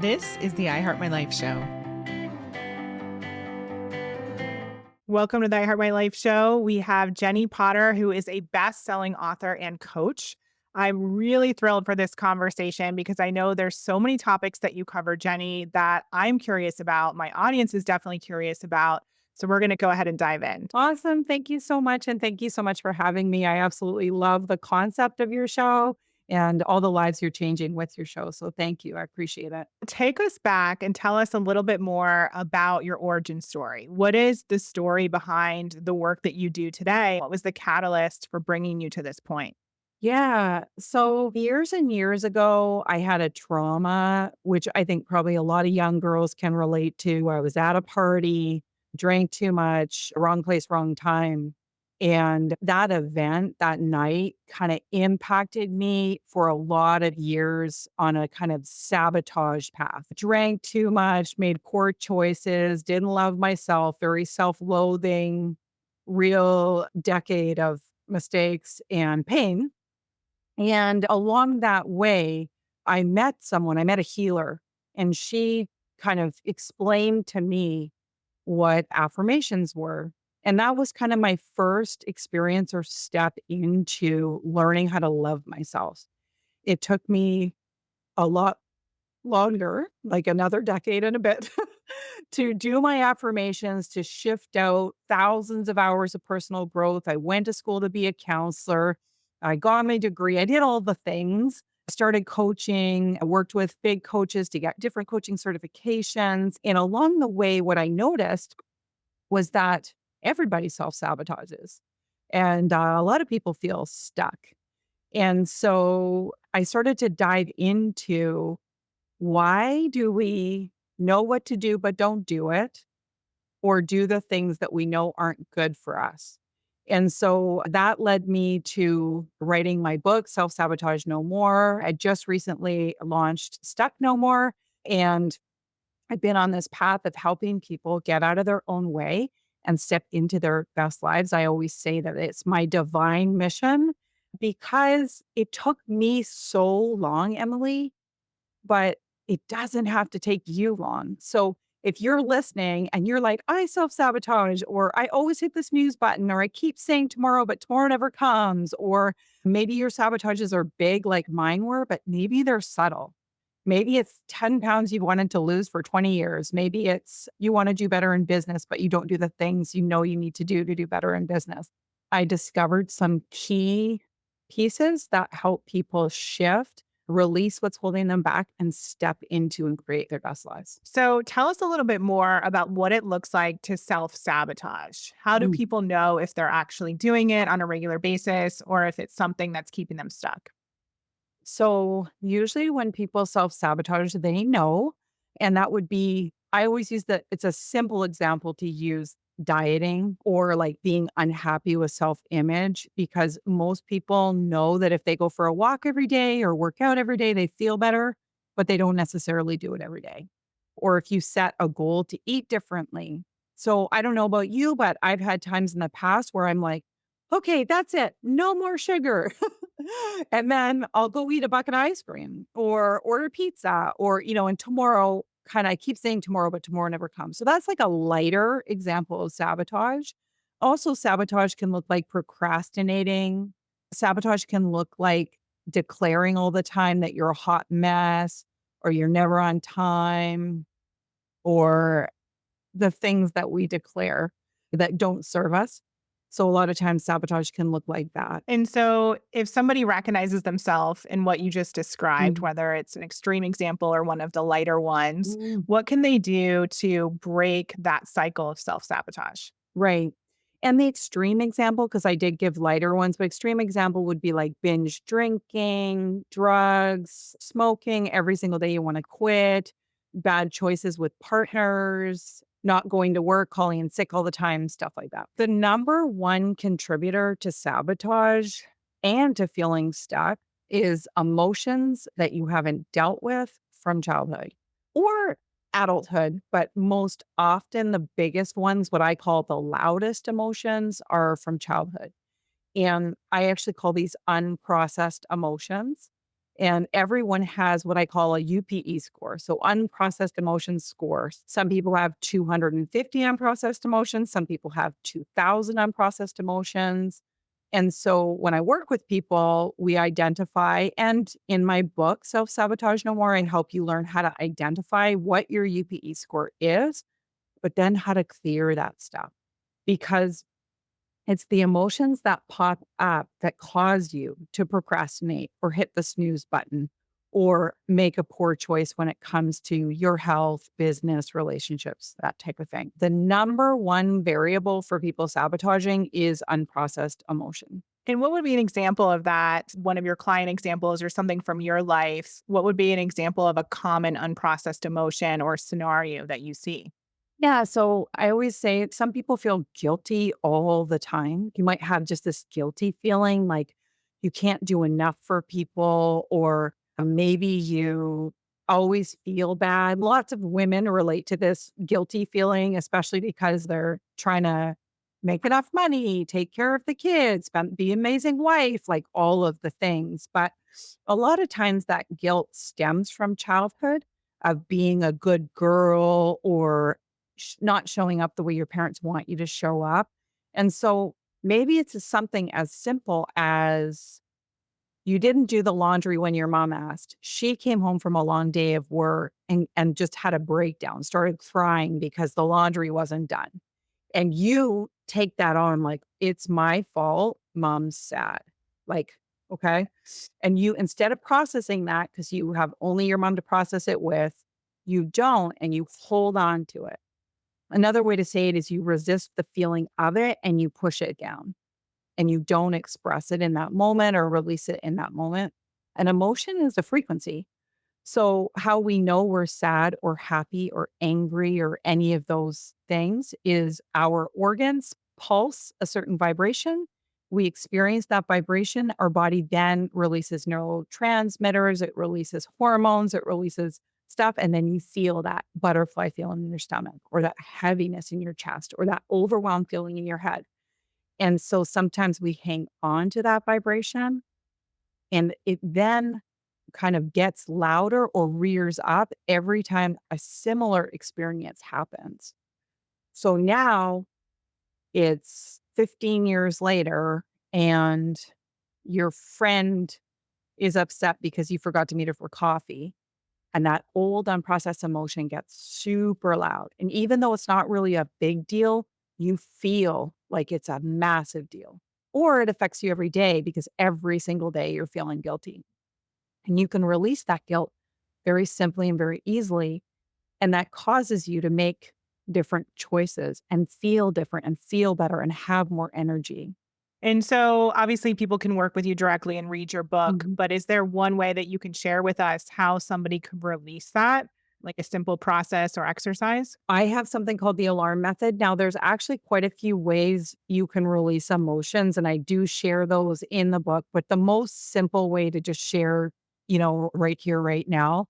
This is the I Heart My Life show. Welcome to the I Heart My Life show. We have Jennie Potter, who is a best-selling author and coach. I'm really thrilled for this conversation because I know there's so many topics that you cover, Jennie, that I'm curious about. My audience is definitely curious about. So we're going to go ahead and dive in. Awesome. Thank you so much. And thank you so much for having me. I absolutely love the concept of your show and all the lives you're changing with your show. So thank you. I appreciate it. Take us back and tell us a little bit more about your origin story. What is the story behind the work that you do today? What was the catalyst for bringing you to this point? Yeah. So years and years ago, I had a trauma, which I think probably a lot of young girls can relate to. I was at a party, drank too much, wrong place, wrong time. And that event that night kind of impacted me for a lot of years on a kind of sabotage path. Drank too much, made poor choices, didn't love myself, very self loathing, real decade of mistakes and pain. And along that way, I met a healer, and she kind of explained to me what affirmations were. And that was kind of my first experience or step into learning how to love myself. It took me a lot longer, like another decade and a bit, to do my affirmations, to shift out thousands of hours of personal growth. I went to school to be a counselor. I got my degree. I did all the things. Started coaching. I worked with big coaches to get different coaching certifications. And along the way, what I noticed was that everybody self sabotages. And a lot of people feel stuck. And so I started to dive into why do we know what to do, but don't do it, or do the things that we know aren't good for us? And so that led me to writing my book, Self-Sabotage No More. I just recently launched Stuck No More. And I've been on this path of helping people get out of their own way and step into their best lives. I always say that it's my divine mission because it took me so long, Emily, but it doesn't have to take you long. So if you're listening and you're like, I self sabotage, or I always hit the snooze button, or I keep saying tomorrow, but tomorrow never comes, or maybe your sabotages are big like mine were, but maybe they're subtle. Maybe it's 10 pounds you've wanted to lose for 20 years. Maybe it's you want to do better in business, but you don't do the things you know you need to do better in business. I discovered some key pieces that help people shift, release what's holding them back, and step into and create their best lives. So tell us a little bit more about what it looks like to self-sabotage. How do Mm. people know if they're actually doing it on a regular basis or if it's something that's keeping them stuck? So, usually when people self sabotage, they know. And that would be, I always use it's a simple example to use dieting or like being unhappy with self image, because most people know that if they go for a walk every day or work out every day, they feel better, but they don't necessarily do it every day. Or if you set a goal to eat differently. So, I don't know about you, but I've had times in the past where I'm like, okay, that's it. No more sugar. And then I'll go eat a bucket of ice cream or order pizza and tomorrow kind of I keep saying tomorrow, but tomorrow never comes. So that's like a lighter example of sabotage. Also, sabotage can look like procrastinating. Sabotage can look like declaring all the time that you're a hot mess or you're never on time, or the things that we declare that don't serve us. So a lot of times sabotage can look like that. And so if somebody recognizes themselves in what you just described, Mm. whether it's an extreme example or one of the lighter ones, Mm. what can they do to break that cycle of self-sabotage? Right. And the extreme example, because I did give lighter ones, but extreme example would be like binge drinking, drugs, smoking every single day you want to quit, bad choices with partners, not going to work, calling in sick all the time, stuff like that. The number one contributor to sabotage and to feeling stuck is emotions that you haven't dealt with from childhood or adulthood, but most often the biggest ones, what I call the loudest emotions, are from childhood. And I actually call these unprocessed emotions. And everyone has what I call a UPE score. So unprocessed emotions score. Some people have 250 unprocessed emotions. Some people have 2000 unprocessed emotions. And so when I work with people, we identify, and in my book, Self Sabotage No More, I help you learn how to identify what your UPE score is, but then how to clear that stuff. Because it's the emotions that pop up that cause you to procrastinate or hit the snooze button or make a poor choice when it comes to your health, business, relationships, that type of thing. The number one variable for people sabotaging is unprocessed emotion. And what would be an example of that? One of your client examples or something from your life? What would be an example of a common unprocessed emotion or scenario that you see? Yeah. So I always say some people feel guilty all the time. You might have just this guilty feeling like you can't do enough for people, or maybe you always feel bad. Lots of women relate to this guilty feeling, especially because they're trying to make enough money, take care of the kids, be an amazing wife, like all of the things. But a lot of times that guilt stems from childhood of being a good girl or not showing up the way your parents want you to show up. And so maybe it's something as simple as you didn't do the laundry when your mom asked. She came home from a long day of work and just had a breakdown, started crying because the laundry wasn't done. And you take that on like, it's my fault. Mom's sad. Like, okay. And you, instead of processing that, because you have only your mom to process it with, you don't, and you hold on to it. Another way to say it is you resist the feeling of it and you push it down and you don't express it in that moment or release it in that moment. An emotion is a frequency. So, how we know we're sad or happy or angry or any of those things is our organs pulse a certain vibration. We experience that vibration. Our body then releases neurotransmitters, it releases hormones, it releases stuff. And then you feel that butterfly feeling in your stomach or that heaviness in your chest or that overwhelmed feeling in your head. And so sometimes we hang on to that vibration and it then kind of gets louder or rears up every time a similar experience happens. So now it's 15 years later and your friend is upset because you forgot to meet her for coffee. And that old unprocessed emotion gets super loud. And even though it's not really a big deal, you feel like it's a massive deal. Or it affects you every day because every single day you're feeling guilty. And you can release that guilt very simply and very easily. And that causes you to make different choices and feel different and feel better and have more energy. And so obviously people can work with you directly and read your book, Mhm. but is there one way that you can share with us how somebody could release that? Like a simple process or exercise? I have something called the alarm method. Now, there's actually quite a few ways you can release emotions, and I do share those in the book. But the most simple way to just share, right here, right now,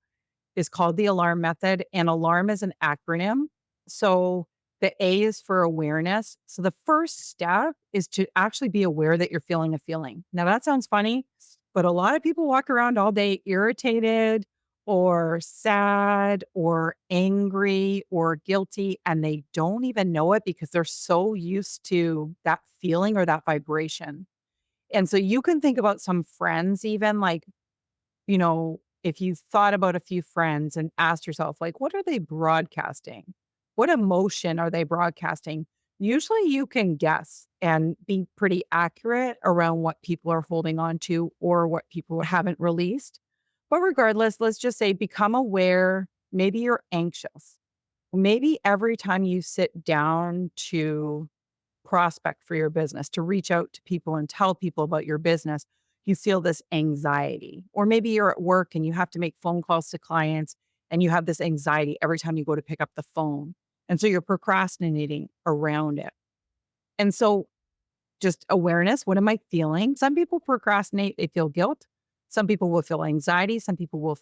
is called the alarm method, and alarm is an acronym. So the A is for awareness. So the first step is to actually be aware that you're feeling a feeling. Now that sounds funny, but a lot of people walk around all day irritated or sad or angry or guilty, and they don't even know it because they're so used to that feeling or that vibration. And so you can think about some friends, even like if you thought about a few friends and asked yourself, like, what are they broadcasting? What emotion are they broadcasting? Usually you can guess and be pretty accurate around what people are holding on to or what people haven't released. But regardless, let's just say become aware. Maybe you're anxious. Maybe every time you sit down to prospect for your business, to reach out to people and tell people about your business, you feel this anxiety. Or maybe you're at work and you have to make phone calls to clients and you have this anxiety every time you go to pick up the phone. And so you're procrastinating around it. And so just awareness, what am I feeling? Some people procrastinate, they feel guilt. Some people will feel anxiety. Some people will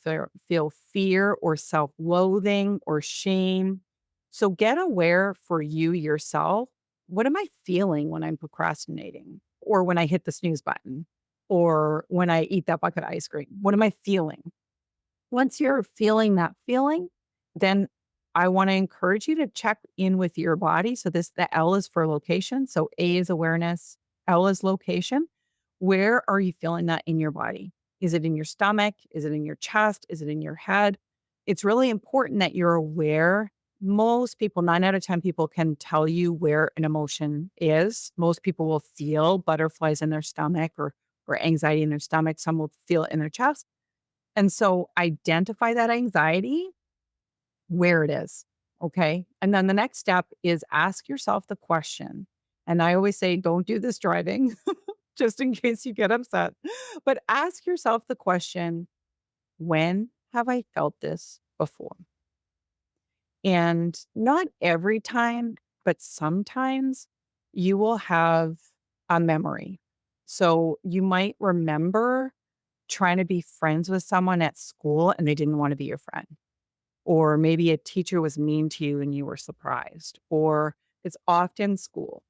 feel fear or self loathing or shame. So get aware for you yourself. What am I feeling when I'm procrastinating or when I hit the snooze button? Or when I eat that bucket of ice cream, what am I feeling? Once you're feeling that feeling, then I want to encourage you to check in with your body. So the L is for location. So A is awareness, L is location. Where are you feeling that in your body? Is it in your stomach? Is it in your chest? Is it in your head? It's really important that you're aware. Most people, 9 out of 10 people can tell you where an emotion is. Most people will feel butterflies in their stomach or anxiety in their stomach. Some will feel it in their chest. And so identify that anxiety where it is. Okay. And then the next step is ask yourself the question. And I always say, don't do this driving, just in case you get upset. But ask yourself the question, when have I felt this before? And not every time, but sometimes you will have a memory. So you might remember trying to be friends with someone at school and they didn't want to be your friend. Or maybe a teacher was mean to you and you were surprised. Or it's often school.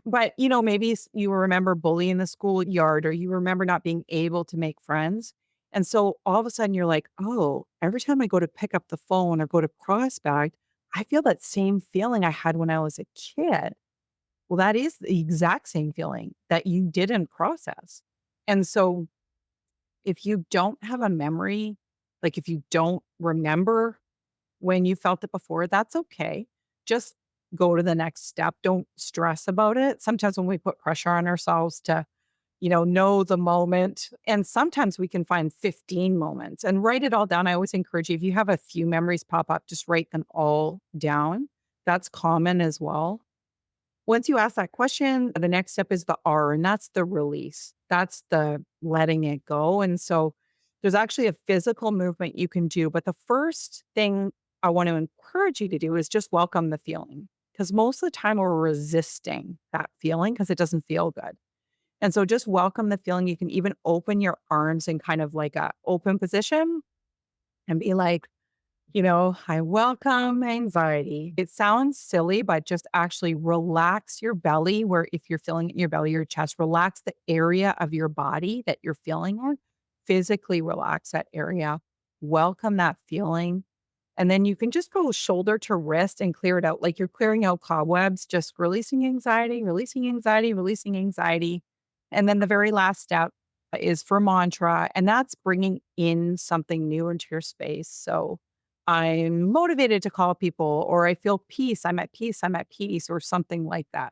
But, maybe you remember bullying in the schoolyard or you remember not being able to make friends. And so all of a sudden you're like, oh, every time I go to pick up the phone or go to prospect, I feel that same feeling I had when I was a kid. Well, that is the exact same feeling that you didn't process. And so if you don't have a memory, like if you don't remember when you felt it before, that's okay. Just go to the next step. Don't stress about it. Sometimes when we put pressure on ourselves to, know the moment, and sometimes we can find 15 moments and write it all down. I always encourage you, if you have a few memories pop up, just write them all down. That's common as well. Once you ask that question, the next step is the R, and that's the release. That's the letting it go. And so there's actually a physical movement you can do. But the first thing I want to encourage you to do is just welcome the feeling. Because most of the time we're resisting that feeling because it doesn't feel good. And so just welcome the feeling. You can even open your arms in kind of like a open position and be like, I welcome anxiety. It sounds silly, but just actually relax your belly, where if you're feeling it in your belly, your chest, relax the area of your body that you're feeling on. Physically relax that area. Welcome that feeling. And then you can just go shoulder to wrist and clear it out like you're clearing out cobwebs, just releasing anxiety, releasing anxiety, releasing anxiety. And then the very last step is for mantra, and that's bringing in something new into your space. So I'm motivated to call people, or I feel peace, I'm at peace, I'm at peace, or something like that.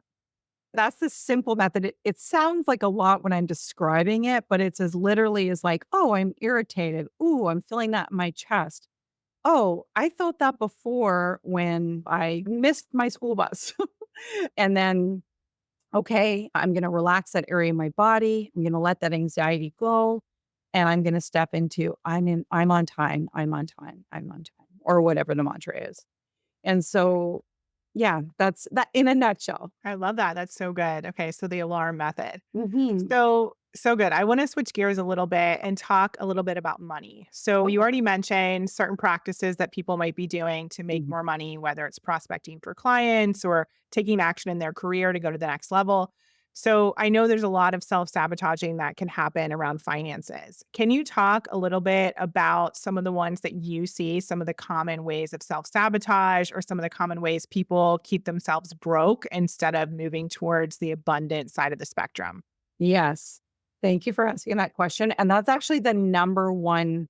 That's the simple method. It sounds like a lot when I'm describing it, but it's as literally as like, oh, I'm irritated. Ooh, I'm feeling that in my chest. Oh, I felt that before when I missed my school bus. And then, okay, I'm going to relax that area of my body. I'm going to let that anxiety go. And I'm going to step into, I'm on time, I'm on time, I'm on time, or whatever the mantra is. And so, yeah, that's that in a nutshell. I love that. That's so good. Okay, so the alarm method. Mhm. So good. I want to switch gears a little bit and talk a little bit about money. So you Okay. already mentioned certain practices that people might be doing to make Mhm. more money, whether it's prospecting for clients or taking action in their career to go to the next level. So I know there's a lot of self-sabotaging that can happen around finances. Can you talk a little bit about some of the ones that you see, some of the common ways of self-sabotage or some of the common ways people keep themselves broke instead of moving towards the abundant side of the spectrum? Yes. Thank you for asking that question. And that's actually the number one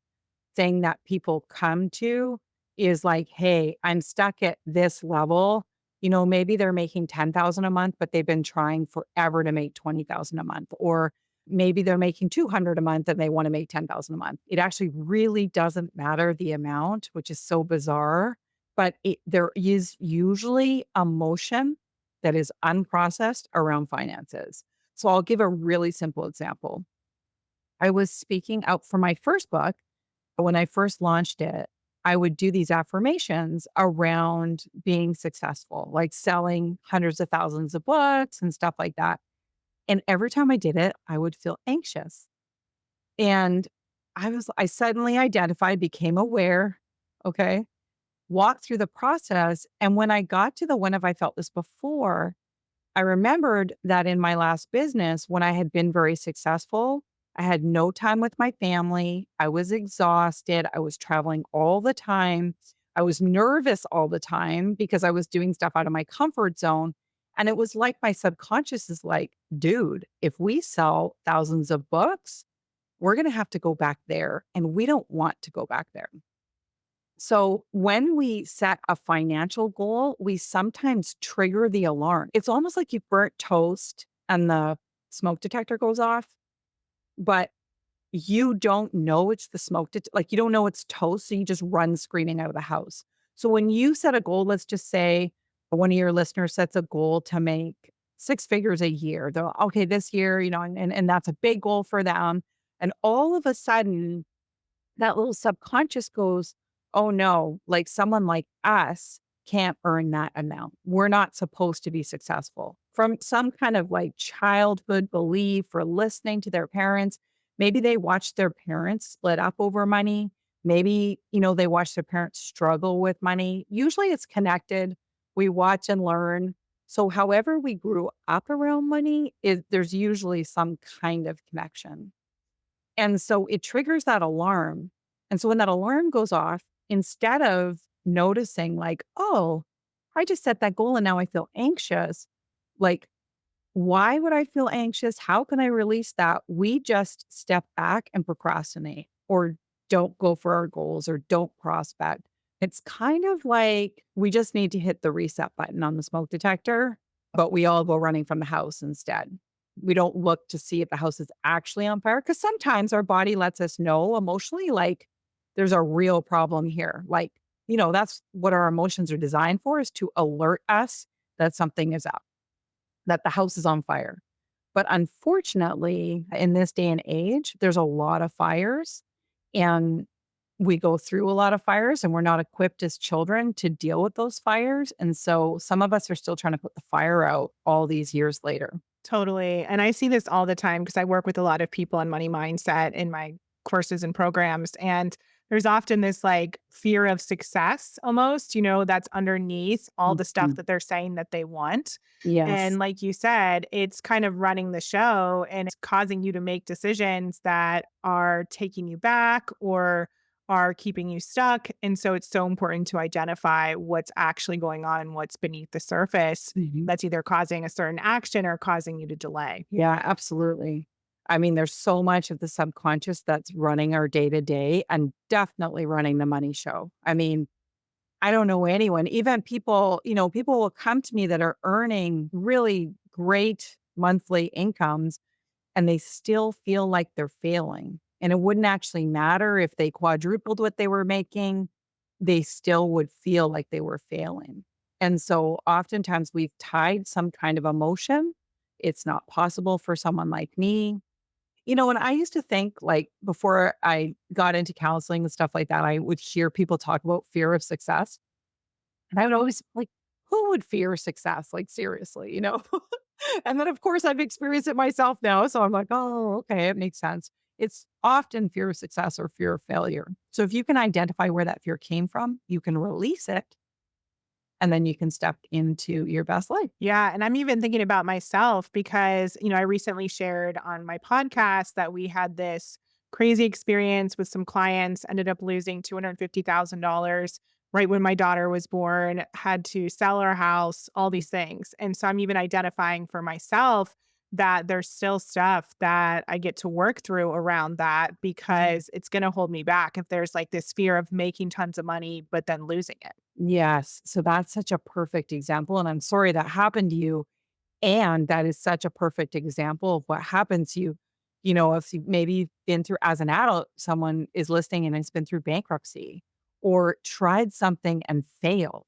thing that people come to is like, "Hey, I'm stuck at this level." Maybe they're making 10,000 a month, but they've been trying forever to make 20,000 a month, or maybe they're making 200 a month and they want to make 10,000 a month. It actually really doesn't matter the amount, which is so bizarre, but there is usually emotion that is unprocessed around finances. So I'll give a really simple example. I was speaking out for my first book when I first launched it. I would do these affirmations around being successful, like selling hundreds of thousands of books and stuff like that. And every time I did it, I would feel anxious. And I suddenly identified, became aware, okay, walked through the process. And when I got to the when have I felt this before, I remembered that in my last business, when I had been very successful, I had no time with my family. I was exhausted. I was traveling all the time. I was nervous all the time because I was doing stuff out of my comfort zone. And it was like my subconscious is like, dude, if we sell thousands of books, we're going to have to go back there. And we don't want to go back there. So when we set a financial goal, we sometimes trigger the alarm. It's almost like you burnt toast and the smoke detector goes off, but you don't know it's the like you don't know it's toast. So you just run screaming out of the house. So when you set a goal, let's just say one of your listeners sets a goal to make six figures a year. They're okay this year, and that's a big goal for them. And all of a sudden, that little subconscious goes, oh no, like someone like us can't earn that amount. We're not supposed to be successful. From some kind of like childhood belief or listening to their parents, maybe they watched their parents split up over money. Maybe, they watched their parents struggle with money. Usually it's connected. We watch and learn. So however we grew up around money, there's usually some kind of connection. And so it triggers that alarm. And so when that alarm goes off, instead of noticing like, oh, I just set that goal and now I feel anxious, like, why would I feel anxious? How can I release that? We just step back and procrastinate or don't go for our goals or don't prospect. It's kind of like we just need to hit the reset button on the smoke detector, but we all go running from the house instead. We don't look to see if the house is actually on fire because sometimes our body lets us know emotionally, like there's a real problem here. Like, that's what our emotions are designed for, is to alert us that something is up, that the house is on fire. But unfortunately, in this day and age, there's a lot of fires and we go through a lot of fires and we're not equipped as children to deal with those fires. And so some of us are still trying to put the fire out all these years later. Totally. And I see this all the time because I work with a lot of people on money mindset in my courses and programs. And there's often this like fear of success almost, that's underneath all the stuff Mhm. that they're saying that they want. Yes. And like you said, it's kind of running the show and it's causing you to make decisions that are taking you back or are keeping you stuck. And so it's so important to identify what's actually going on and what's beneath the surface Mhm. that's either causing a certain action or causing you to delay. Yeah, absolutely. I mean, there's so much of the subconscious that's running our day to day and definitely running the money show. I mean, I don't know anyone, even people, people will come to me that are earning really great monthly incomes and they still feel like they're failing. And it wouldn't actually matter if they quadrupled what they were making, they still would feel like they were failing. And so oftentimes we've tied some kind of emotion. It's not possible for someone like me. And I used to think like before I got into counseling and stuff like that, I would hear people talk about fear of success. And I would always like, who would fear success? Like, seriously? And then, of course, I've experienced it myself now. So I'm like, oh, okay, it makes sense. It's often fear of success or fear of failure. So if you can identify where that fear came from, you can release it and then you can step into your best life. Yeah. And I'm even thinking about myself because, I recently shared on my podcast that we had this crazy experience with some clients, ended up losing $250,000 right when my daughter was born, had to sell our house, all these things. And so I'm even identifying for myself that there's still stuff that I get to work through around that because it's going to hold me back if there's like this fear of making tons of money, but then losing it. Yes. So that's such a perfect example. And I'm sorry that happened to you. And that is such a perfect example of what happens to you. If you maybe you've been through as an adult, someone is listening and has been through bankruptcy or tried something and failed,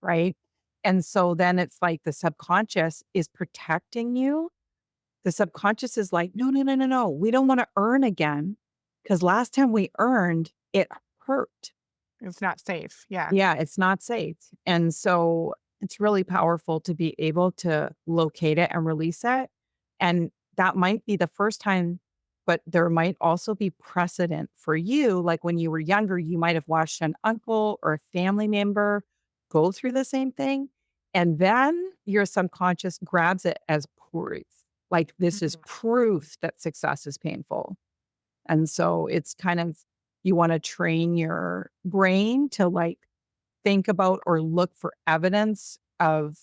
right? And so then it's like the subconscious is protecting you. The subconscious is like, no, no, no, no, no. We don't want to earn again because last time we earned, it hurt. It's not safe. Yeah. Yeah, it's not safe. And so it's really powerful to be able to locate it and release it. And that might be the first time, but there might also be precedent for you. Like when you were younger, you might have watched an uncle or a family member go through the same thing. And then your subconscious grabs it as proof. Like, this is Mhm. proof that success is painful. And so it's kind of, you want to train your brain to like think about or look for evidence of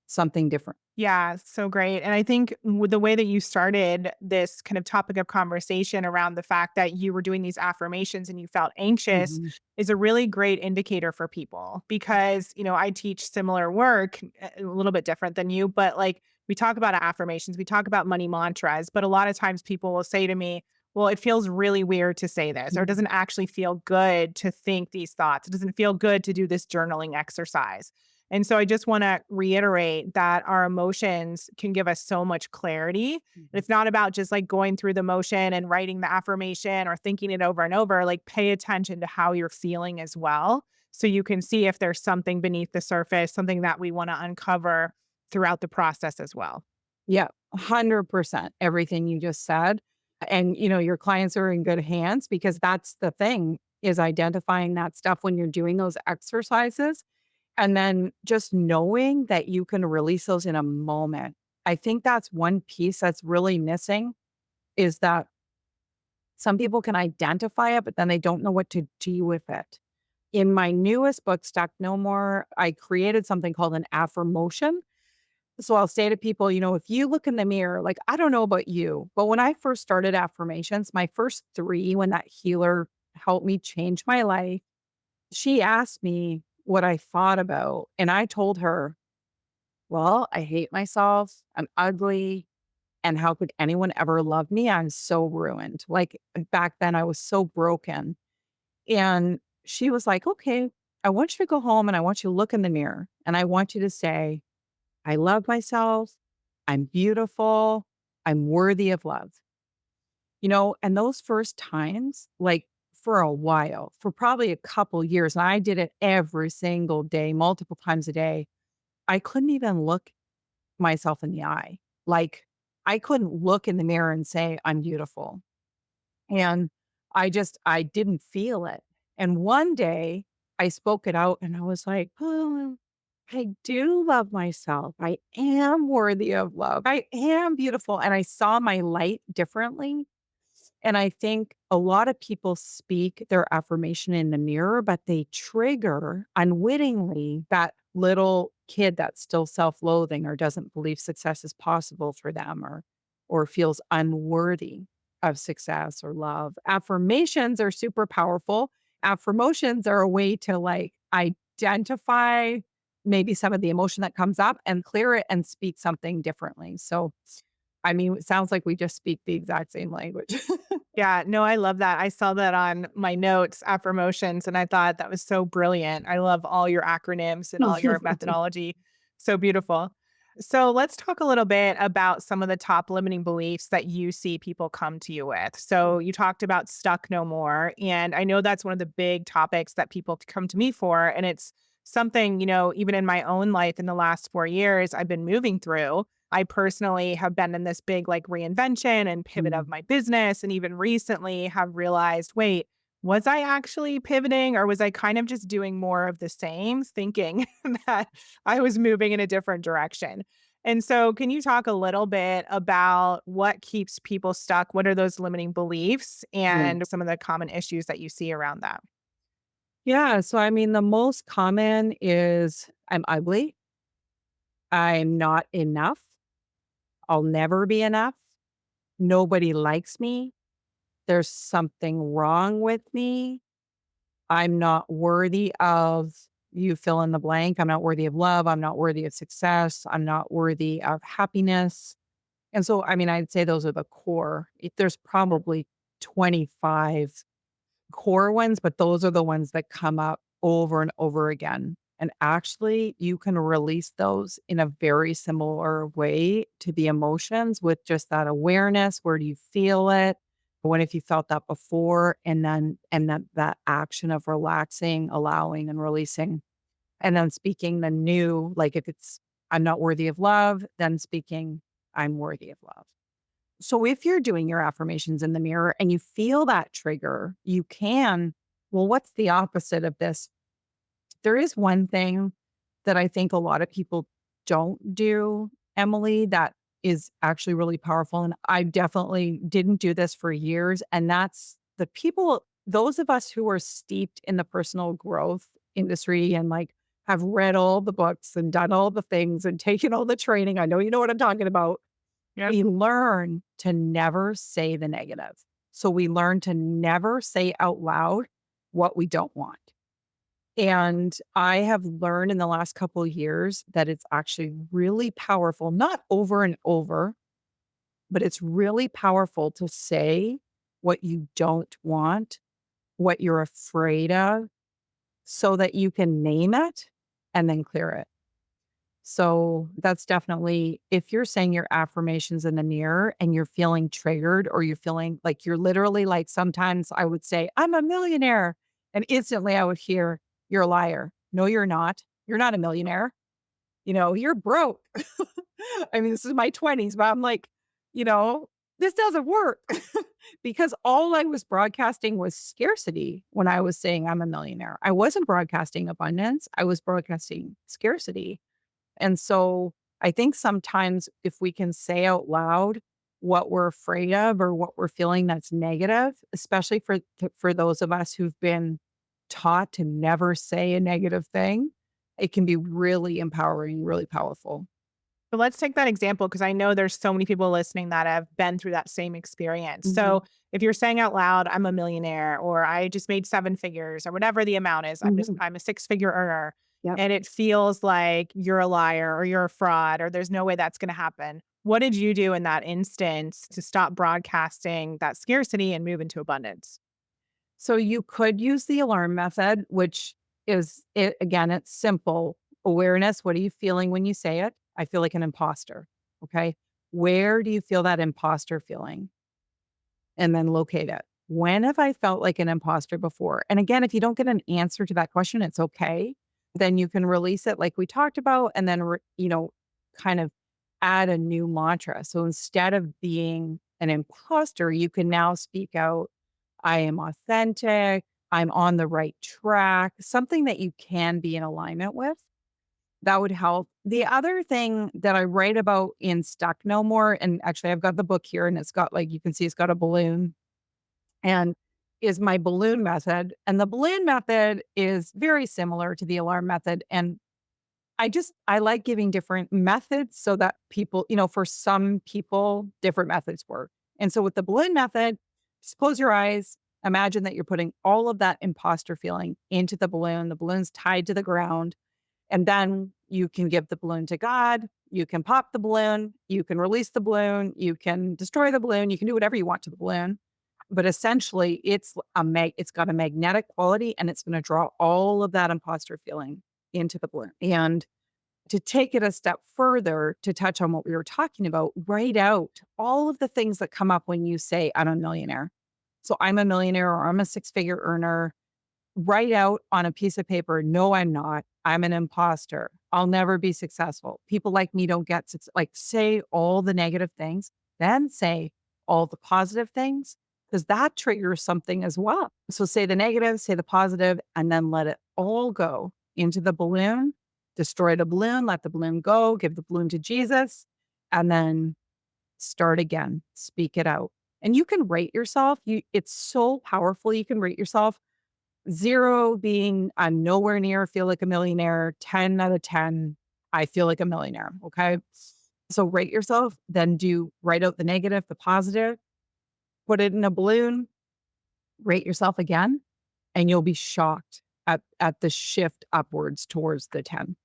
something different. Yeah, so great. And I think with the way that you started this kind of topic of conversation around the fact that you were doing these affirmations and you felt anxious Mhm. is a really great indicator for people because, I teach similar work, a little bit different than you, but like we talk about affirmations, we talk about money mantras, but a lot of times people will say to me, well, it feels really weird to say this, or it doesn't actually feel good to think these thoughts. It doesn't feel good to do this journaling exercise. And so I just want to reiterate that our emotions can give us so much clarity. Mhm. It's not about just like going through the motion and writing the affirmation or thinking it over and over. Like pay attention to how you're feeling as well. So you can see if there's something beneath the surface, something that we want to uncover throughout the process as well. Yeah, 100% everything you just said. And, your clients are in good hands because that's the thing, is identifying that stuff when you're doing those exercises. And then just knowing that you can release those in a moment. I think that's one piece that's really missing, is that some people can identify it, but then they don't know what to do with it. In my newest book, Stuck No More, I created something called an affirmation. So I'll say to people, if you look in the mirror, like, I don't know about you, but when I first started affirmations, my first three, when that healer helped me change my life, she asked me what I thought about. And I told her, well, I hate myself. I'm ugly. And how could anyone ever love me? I'm so ruined. Like, back then, I was so broken. And she was like, okay, I want you to go home and I want you to look in the mirror and I want you to say, I love myself. I'm beautiful. I'm worthy of love. And those first times, like, for a while, for probably a couple years, and I did it every single day, multiple times a day, I couldn't even look myself in the eye. Like, I couldn't look in the mirror and say, I'm beautiful. And I didn't feel it. And one day I spoke it out and I was like, oh, I do love myself. I am worthy of love. I am beautiful. And I saw my light differently. And I think a lot of people speak their affirmation in the mirror, but they trigger unwittingly that little kid that's still self-loathing or doesn't believe success is possible for them, or feels unworthy of success or love. Affirmations are super powerful. Affirmations are a way to like identify maybe some of the emotion that comes up and clear it and speak something differently. So, I mean, it sounds like we just speak the exact same language. Yeah, no, I love that. I saw that on my notes, affirmations, and I thought that was so brilliant. I love all your acronyms and all your methodology. So beautiful. So let's talk a little bit about some of the top limiting beliefs that you see people come to you with. So you talked about stuck no more. And I know that's one of the big topics that people come to me for. And it's something, even in my own life in the last 4 years, I've been moving through. I personally have been in this big like reinvention and pivot of Mm. my business. And even recently have realized, wait, was I actually pivoting or was I kind of just doing more of the same, thinking that I was moving in a different direction? And so, can you talk a little bit about what keeps people stuck? What are those limiting beliefs Mm. and some of the common issues that you see around that? Yeah. So, I mean, the most common is I'm ugly. I'm not enough. I'll never be enough. Nobody likes me. There's something wrong with me. I'm not worthy of, you fill in the blank. I'm not worthy of love. I'm not worthy of success. I'm not worthy of happiness. And so, I mean, I'd say those are the core. There's probably 25 core ones, but those are the ones that come up over and over again. And actually, you can release those in a very similar way to the emotions, with just that awareness. Where do you feel it? When if you felt that before, and then that action of relaxing, allowing and releasing, and then speaking the new, like if it's I'm not worthy of love, then speaking I'm worthy of love. So if you're doing your affirmations in the mirror and you feel that trigger, you can, well, what's the opposite of this? There is one thing. that I think a lot of people don't do, Emily, that is actually really powerful. And I definitely didn't do this for years. And that's the people, those of us who are steeped in the personal growth industry and like have read all the books and done all the things and taken all the training. I know you know what I'm talking about. Yep. We learn to never say the negative. So we learn to never say out loud what we don't want. And I have learned in the last couple of years that it's actually really powerful, not over and over, but it's really powerful to say what you don't want, what you're afraid of, so that you can name it and then clear it. So that's definitely if you're saying your affirmations in the mirror and you're feeling triggered or you're feeling like you're literally like sometimes I would say, I'm a millionaire. And instantly I would hear, you're a liar. No, you're not. You're not a millionaire. You're broke. I mean, this is my 20s, but I'm like, you know, this doesn't work because all I was broadcasting was scarcity when I was saying I'm a millionaire. I wasn't broadcasting abundance, I was broadcasting scarcity. And so I think sometimes if we can say out loud what we're afraid of or what we're feeling that's negative, especially for those of us who've been taught to never say a negative thing, it can be really empowering, really powerful. So let's take that example because I know there's so many people listening that have been through that same experience. Mhm, So if you're saying out loud, I'm a millionaire or I just made seven figures or whatever the amount is, mhm. I'm a six-figure earner Yep. and it feels like you're a liar or you're a fraud or there's no way that's going to happen. What did you do in that instance to stop broadcasting that scarcity and move into abundance? So you could use the alarm method, which is it again, it's simple. Awareness. What are you feeling when you say it? I feel like an imposter. Okay. Where do you feel that imposter feeling? And then locate it. When have I felt like an imposter before? And again, if you don't get an answer to that question, it's okay. Then you can release it like we talked about and then, kind of add a new mantra. So instead of being an imposter, you can now speak out, I am authentic, I'm on the right track, something that you can be in alignment with. That would help. The other thing that I write about in Stuck No More, and actually I've got the book here and it's got like, you can see it's got a balloon and is my balloon method. And the balloon method is very similar to the alarm method. And I like giving different methods so that people, for some people, different methods work. And so with the balloon method, just close your eyes. Imagine that you're putting all of that imposter feeling into the balloon. The balloon's tied to the ground. And then you can give the balloon to God. You can pop the balloon. You can release the balloon. You can destroy the balloon. You can do whatever you want to the balloon. But essentially, it's got a magnetic quality and it's going to draw all of that imposter feeling into the balloon. And to take it a step further, to touch on what we were talking about, write out all of the things that come up when you say, I'm a millionaire. So I'm a millionaire or I'm a six-figure earner. Write out on a piece of paper, no, I'm not. I'm an imposter. I'll never be successful. People like me don't get like say all the negative things, then say all the positive things, because that triggers something as well. So say the negative, say the positive, and then let it all go into the balloon, destroy the balloon, let the balloon go, give the balloon to Jesus, and then start again, speak it out. And you can rate yourself. It's so powerful. You can rate yourself. 0 being I'm nowhere near feel like a millionaire, 10 out of 10, I feel like a millionaire. Okay. So rate yourself, then write out the negative, the positive, put it in a balloon, rate yourself again, and you'll be shocked at the shift upwards towards the 10.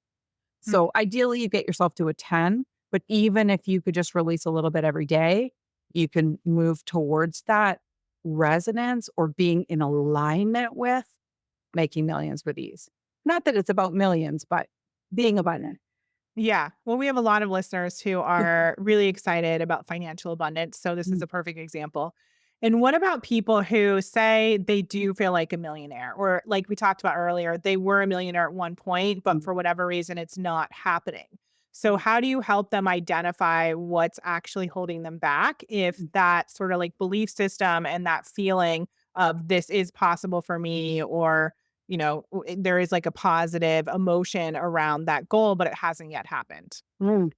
So ideally, you get yourself to a 10, but even if you could just release a little bit every day, you can move towards that resonance or being in alignment with making millions with ease. Not that it's about millions, but being abundant. Yeah. Well, we have a lot of listeners who are really excited about financial abundance. So this is Mm, a perfect example. And what about people who say they do feel like a millionaire, or like we talked about earlier, they were a millionaire at one point, but mm, for whatever reason, it's not happening. So, how do you help them identify what's actually holding them back if mm. that sort of like belief system and that feeling of this is possible for me, or there is like a positive emotion around that goal, but it hasn't yet happened. Mm.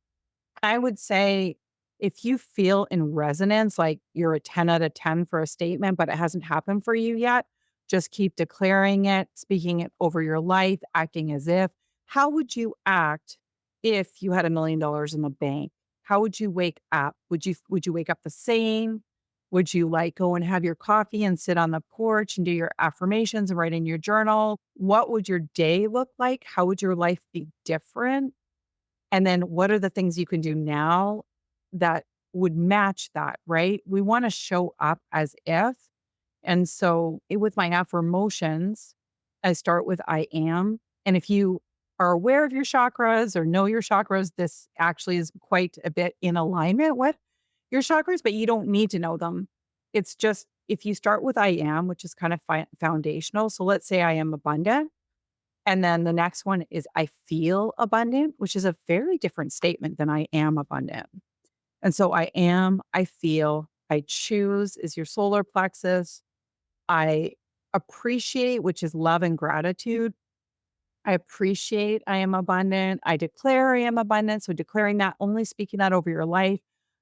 I would say if you feel in resonance, like you're a 10 out of 10 for a statement, but it hasn't happened for you yet, just keep declaring it, speaking it over your life, acting as if. How would you act if you had $1 million in the bank? How would you wake up? Would you wake up the same? Would you like go and have your coffee and sit on the porch and do your affirmations and write in your journal? What would your day look like? How would your life be different? And then what are the things you can do now that would match that, right? We want to show up as if. And so with my affirmations, I start with I am. And if you are aware of your chakras or know your chakras, this actually is quite a bit in alignment with your chakras, but you don't need to know them. It's just if you start with I am, which is kind of foundational. So let's say I am abundant. And then the next one is I feel abundant, which is a very different statement than I am abundant. And so I am, I feel, I choose is your solar plexus. I appreciate, which is love and gratitude. I appreciate I am abundant. I declare I am abundant. So declaring that, only speaking that over your life.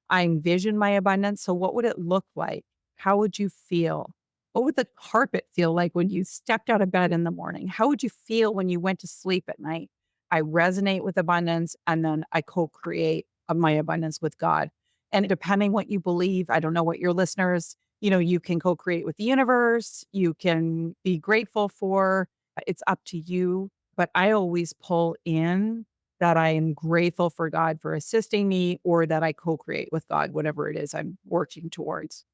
I envision my abundance. So what would it look like? How would you feel? What would the carpet feel like when you stepped out of bed in the morning? How would you feel when you went to sleep at night? I resonate with abundance and then I co-create of my abundance with God. And depending what you believe, I don't know what your listeners, you can co-create with the universe, you can be grateful for. It's up to you, but I always pull in that I am grateful for God for assisting me or that I co-create with God, whatever it is I'm working towards.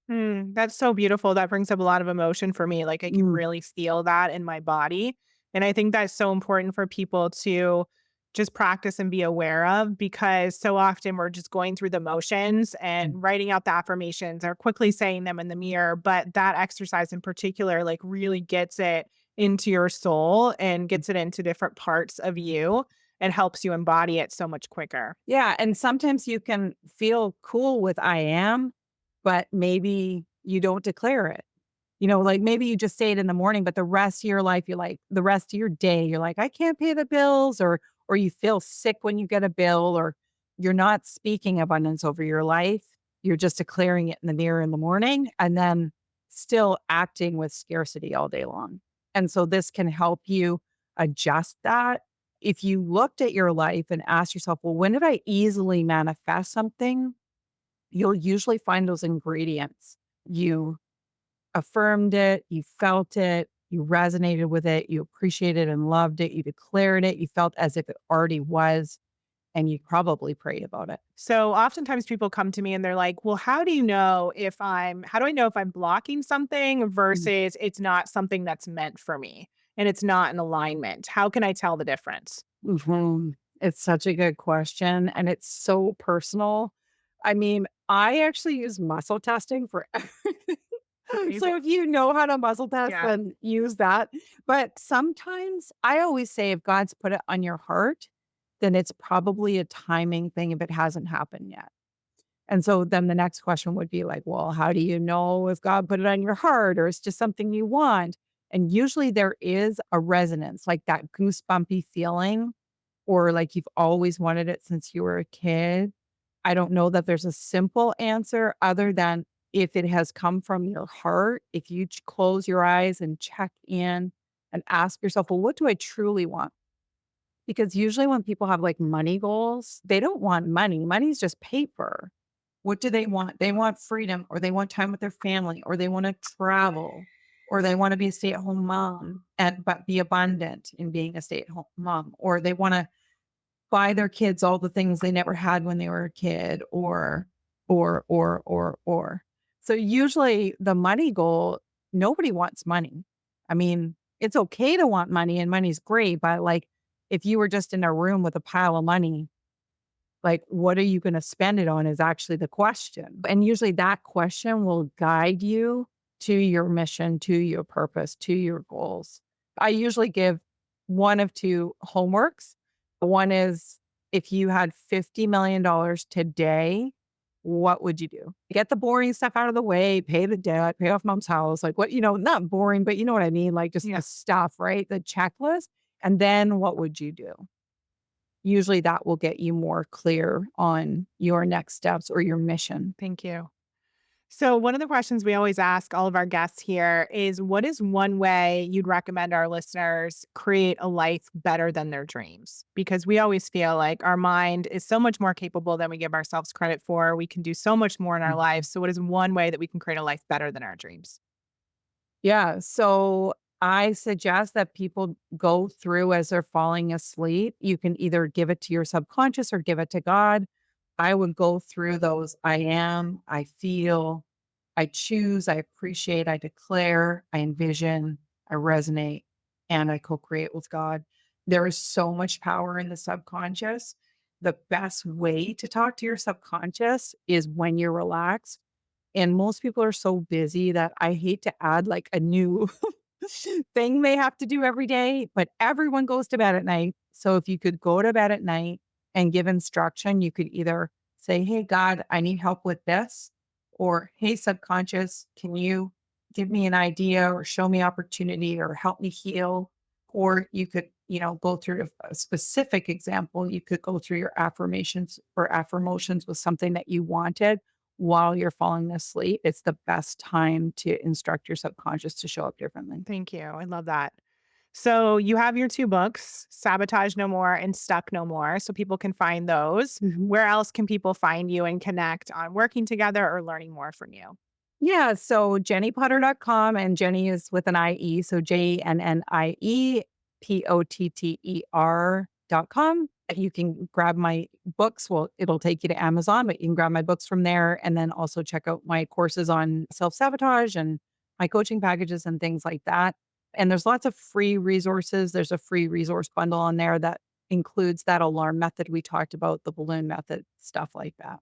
That's so beautiful. That brings up a lot of emotion for me. Like I can Mm, really feel that in my body. And I think that's so important for people to just practice and be aware of because so often we're just going through the motions mm, and writing out the affirmations or quickly saying them in the mirror. But that exercise in particular, like really gets it into your soul and mm. gets it into different parts of you and helps you embody it so much quicker. Yeah, and sometimes you can feel cool with I am, but maybe you don't declare it. Like maybe you just say it in the morning, but the rest of your life, you're like, the rest of your day, you're like, I can't pay the bills, or you feel sick when you get a bill, or you're not speaking abundance over your life. You're just declaring it in the mirror in the morning and then still acting with scarcity all day long. And so this can help you adjust that. If you looked at your life and asked yourself, well, when did I easily manifest something? You'll usually find those ingredients. You affirmed it, you felt it, you resonated with it, you appreciated and loved it, you declared it, you felt as if it already was, and you probably prayed about it. So oftentimes people come to me and they're like, "Well, how do I know if I'm blocking something Mm. versus it's not something that's meant for me and it's not in alignment? How can I tell the difference?" Mhm. It's such a good question, and it's so personal. I mean, I actually use muscle testing for everything. Amazing. So if you know how to muscle test, Yeah. then use that. But sometimes I always say if God's put it on your heart, then it's probably a timing thing if it hasn't happened yet. And so then the next question would be like, well, how do you know if God put it on your heart or it's just something you want? And usually there is a resonance, like that goosebumpy feeling, or like you've always wanted it since you were a kid. I don't know that there's a simple answer other than if it has come from your heart, if you close your eyes and check in and ask yourself, well, what do I truly want? Because usually when people have like money goals, they don't want money. Money's just paper. What do they want? They want freedom, or they want time with their family, or they want to travel, or they want to be a stay-at-home mom and but be abundant in being a stay-at-home mom, or they want to buy their kids all the things they never had when they were a kid, or. So usually the money goal, nobody wants money. I mean, it's okay to want money and money's great, but like if you were just in a room with a pile of money, like, what are you gonna spend it on is actually the question. And usually that question will guide you to your mission, to your purpose, to your goals. I usually give one of two homeworks. One is if you had $50 million today, what would you do? Get the boring stuff out of the way, pay the debt, pay off mom's house, like what, not boring, but you know what I mean? Like just Yeah. the stuff, right? The checklist. And then what would you do? Usually that will get you more clear on your next steps or your mission. Thank you. So, one of the questions we always ask all of our guests here is what is one way you'd recommend our listeners create a life better than their dreams? Because we always feel like our mind is so much more capable than we give ourselves credit for. We can do so much more in our lives. So, what is one way that we can create a life better than our dreams? Yeah. So I suggest that people go through as they're falling asleep. You can either give it to your subconscious or give it to God. I would go through those I am, I feel, I choose, I appreciate, I declare, I envision, I resonate, and I co create with God. There is so much power in the subconscious. The best way to talk to your subconscious is when you're relaxed, and most people are so busy that I hate to add like a new thing they have to do every day, but everyone goes to bed at night. So if you could go to bed at night and give instruction, you could either say, "Hey, God, I need help with this," or "Hey, subconscious, can you give me an idea or show me opportunity or help me heal?" Or you could, go through a specific example. You could go through your affirmations or affirmations with something that you wanted while you're falling asleep. It's the best time to instruct your subconscious to show up differently. Thank you. I love that. So, you have your two books, Sabotage No More and Stuck No More, so people can find those. Mhm. Where else can people find you and connect on working together or learning more from you? Yeah, so jenniepotter.com, and Jenny is with an IE, so JenniePotter.com. You can grab my books. Well, it'll take you to Amazon, but you can grab my books from there and then also check out my courses on self-sabotage and my coaching packages and things like that. And there's lots of free resources. There's a free resource bundle on there that includes that alarm method we talked about, the balloon method, stuff like that.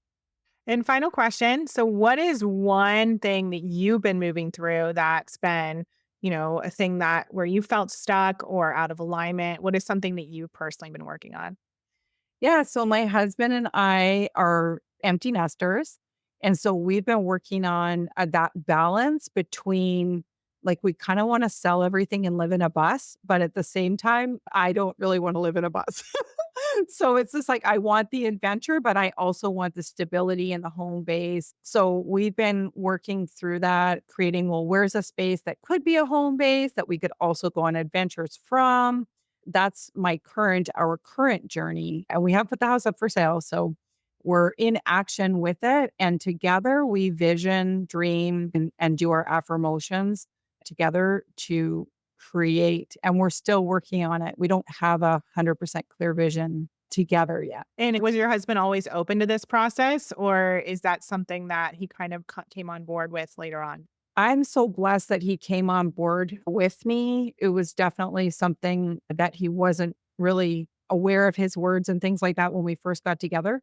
And final question. So, what is one thing that you've been moving through that's been, a thing that where you felt stuck or out of alignment? What is something that you personally been working on? Yeah, so my husband and I are empty nesters. And so we've been working on that balance between like we kind of want to sell everything and live in a bus, but at the same time, I don't really want to live in a bus. So it's just like I want the adventure, but I also want the stability and the home base. So we've been working through that, creating, well, where's a space that could be a home base that we could also go on adventures from? That's our current journey. And we have put the house up for sale. So we're in action with it. And together we vision, dream, and do our affirmations together to create. And we're still working on it. We don't have 100% clear vision together yet. And was your husband always open to this process, or is that something that he kind of came on board with later on? I'm so blessed that he came on board with me. It was definitely something that he wasn't really aware of his words and things like that when we first got together.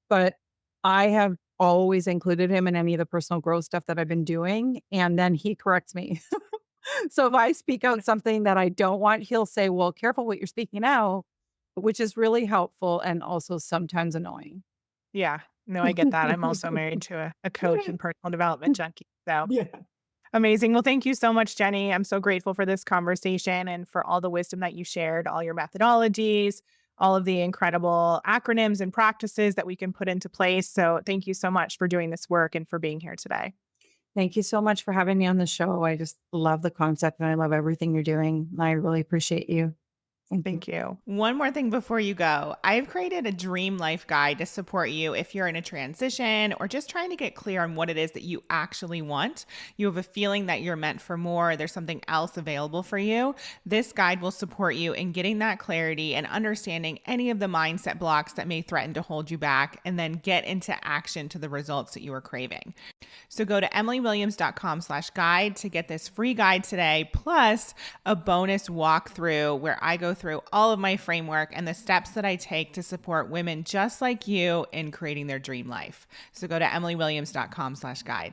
But I have always included him in any of the personal growth stuff that I've been doing. And then he corrects me. So if I speak out something that I don't want, he'll say, "Well, careful what you're speaking out," which is really helpful and also sometimes annoying. Yeah. No, I get that. I'm also married to a coach and personal development junkie. So Yeah. amazing. Well, thank you so much, Jenny. I'm so grateful for this conversation and for all the wisdom that you shared, all your methodologies, all of the incredible acronyms and practices that we can put into place. So, thank you so much for doing this work and for being here today. Thank you so much for having me on the show. I just love the concept and I love everything you're doing. I really appreciate you. Thank you. Thank you. One more thing before you go. I've created a dream life guide to support you if you're in a transition or just trying to get clear on what it is that you actually want. You have a feeling that you're meant for more, there's something else available for you. This guide will support you in getting that clarity and understanding any of the mindset blocks that may threaten to hold you back, and then get into action to the results that you are craving. So go to emilywilliams.com/guide to get this free guide today, plus a bonus walkthrough where I go through all of my framework and the steps that I take to support women just like you in creating their dream life. So go to emilywilliams.com/guide.